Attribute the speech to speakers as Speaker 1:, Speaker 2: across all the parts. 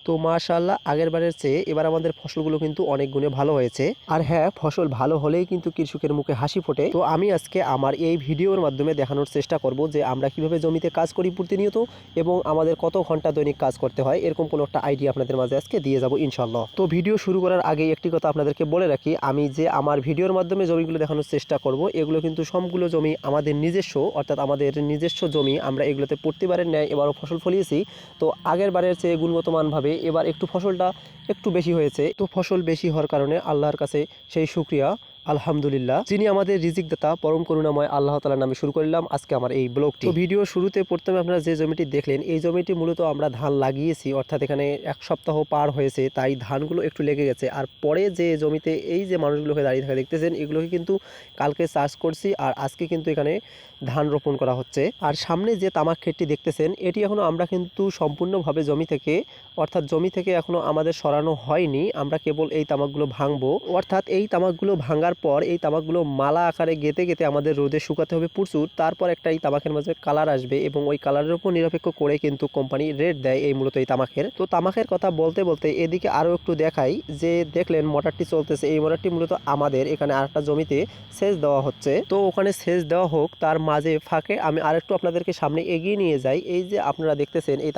Speaker 1: তো মাশাআল্লাহ আগের বারের চেয়ে এবার আমাদের ফসলগুলো কিন্তু অনেক গুণে ভালো হয়েছে। আর হ্যাঁ, ফসল ভালো হলেই কিন্তু কৃষকের মুখে হাসি ফোটে। তো আমি আজকে আমার এই ভিডিওর মাধ্যমে দেখানোর চেষ্টা করব যে আমরা কিভাবে জমিতে কাজ করি প্রতিনিয়ত এবং আমাদের কত ঘন্টা দৈনিক কাজ করতে হয়, এরকম কোনো একটা আইডিয়া আপনাদের মাঝে আজকে দিয়ে যাব ইনশাআল্লাহ। তো ভিডিও শুরু করার আগে একটি কথা আপনাদেরকে বলে রাখি, আমি যে আমার ভিডিওর মাধ্যমে জমিগুলো দেখানোর চেষ্টা করব এগুলো কিন্তু সবগুলো জমি আমাদের নিজস্ব, অর্থাৎ আমাদের নিজস্ব জমি। আমরা এগুলোতে প্রতিবারের ন্যায় এবারও ফসল ফলিয়েছি। তো আগের বারের চেয়ে গুণগত মানভাবে এবার একটু ফসলটা একটু বেশি হয়েছে। তো ফসল বেশি হওয়ার কারণে আল্লাহর কাছে সেই শুকরিয়া, আলহামদুলিল্লাহ, যিনি আমাদের রিজিক দাতা পরম করুণাময় আল্লাহ তাআলার নামে শুরু করলাম আজকে আমার এই ব্লগটি। তো ভিডিও শুরুতে প্রথমে আপনারা যে জমিটি দেখলেন, এই জমিটি মূলত আমরা ধান লাগিয়েছি, অর্থাৎ এখানে এক সপ্তাহ পার হয়েছে, তাই ধানগুলো একটু লেগে গেছে। আর পরে যে জমিতে এই যে মানুষগুলোকে দাঁড়িয়ে থাকা দেখতেছেন, এগুলোকে কিন্তু কালকে চাষ করছি আর আজকে কিন্তু এখানে ধান রোপণ করা হচ্ছে। আর সামনে যে তামাক ক্ষেতটি দেখতেছেন, এটি এখনো আমরা কিন্তু সম্পূর্ণভাবে জমি থেকে, অর্থাৎ জমি থেকে এখনো আমাদের সরানো হয়নি। আমরা কেবল এই তামাকগুলো ভাঙবো, অর্থাৎ এই তামাকগুলো ভাঙার পর এই তামাকগুলো মালা আকারে গেঁথে গেঁথে আমাদের রোদে শুকাতে হবে প্রচুর। তারপর একটা এই তামাকের মাঝে কালার আসবে এবং ওই কালারের উপর নিরপেক্ষ করে কিন্তু কোম্পানি রেট দেয় এই মূলত এই তামাকের। তো তামাকের কথা বলতে বলতে এদিকে আরও একটু দেখাই, যে দেখলেন মোটরটি চলতেছে, এই মোটরটি মূলত আমাদের এখানে আরেকটা জমিতে সেচ দেওয়া হচ্ছে। তো ওখানে সেচ দেওয়া হোক, তার মাঝে ফাঁকে আমি আরেকটু আপনাদেরকে সামনে এগিয়ে নিয়ে যাই। এই যে আপনারা দেখতেছেন এই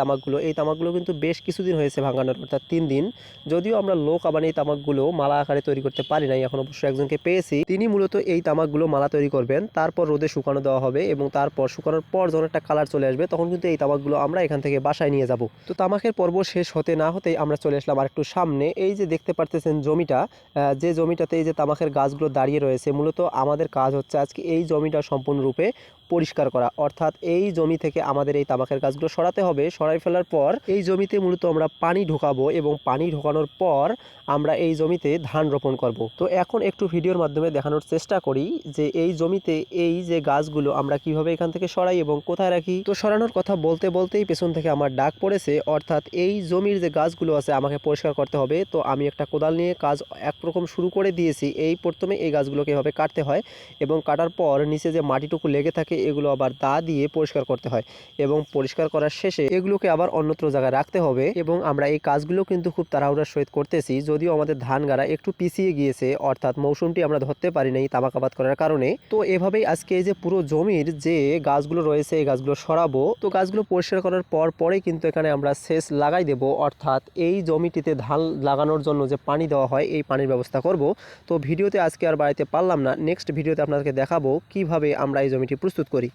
Speaker 1: তামাকগুলো কিন্তু বেশ কিছুদিন হয়েছে ভাঙানোর, অর্থাৎ 3 দিন। যদিও আমরা লোক আবার এই তামাকগুলো মালা আকারে তৈরি করতে পারি নাই, এখন অবশ্য একজনকে পেয়েছি, তিনি মূলত এই তামাকগুলো মালা তৈরি করবেন। তারপর রোদে শুকানো দেওয়া হবে এবং তারপর শুকানোর পর যখন একটা কালার চলে আসবে তখন কিন্তু এই তামাকগুলো আমরা এখান থেকে বাসায় নিয়ে যাব। তো তামাকের পর্ব শেষ হতে না হতেই আমরা চলে আসলাম আর একটু সামনে। এই যে দেখতে পারতেছেন জমিটা, যে জমিটাতে এই যে তামাকের গাছগুলো দাঁড়িয়ে রয়েছে, মূলত আমাদের কাজ হচ্ছে আজকে এই জমিটা সম্পূর্ণরূপে পরিষ্কার করা। অর্থাৎ এই জমি থেকে আমাদের এই তামাকের গাছগুলো সরাতে হবে। সরাই ফেলার পর এই জমিতে মূলত আমরা পানি ঢোকাবো এবং পানি ঢোকানোর পর আমরা এই জমিতে ধান রোপণ করব। তো এখন একটু ভিডিওর মাধ্যমে দেখানোর চেষ্টা করি যে এই জমিতে এই যে গাছগুলো আমরা কিভাবে এখান থেকে সরাই এবং কোথায় রাখি। তো সরানোর কথা বলতে বলতেই পেছন থেকে আমার ডাক পড়েছে, অর্থাৎ এই জমির যে গাছগুলো আছে আমাকে পরিষ্কার করতে হবে। তো আমি একটা কোদাল নিয়ে কাজ একরকম শুরু করে দিয়েছি। এই প্রথমে এই গাছগুলোকে এভাবে কাটতে হয় এবং কাটার পর নিচে যে মাটিটুকু লেগে থাকে এগুলো আবার দা দিয়ে পরিষ্কার করতে হয় এবং পরিষ্কার করার শেষে এগুলোকে আবার অন্যত্র জায়গায় রাখতে হবে। এবং আমরা এই কাজগুলো কিন্তু খুব তাড়াহুড়ার সহিত করতেছি, যদিও আমাদের ধান গাড়া একটু পিছিয়ে গিয়েছে, অর্থাৎ মৌসুমটি আমরা ধরতে পারি নাই তামাক আবাদ করার কারণে। তো এভাবেই আজকে এই যে পুরো জমির যে গাছগুলো রয়েছে এই গাছগুলো সরাবো। তো গাছগুলো পরিষ্কার করার পরেই কিন্তু এখানে আমরা সেচ লাগাই দেব, অর্থাৎ এই জমিটিতে ধান লাগানোর জন্য যে পানি দেওয়া হয় এই পানির ব্যবস্থা করব। তো ভিডিওতে আজকে আর বাড়াইতে পারলাম না, নেক্সট ভিডিওতে আপনাদেরকে দেখাবো কিভাবে আমরা এই জমিটি প্রস্তুত করি।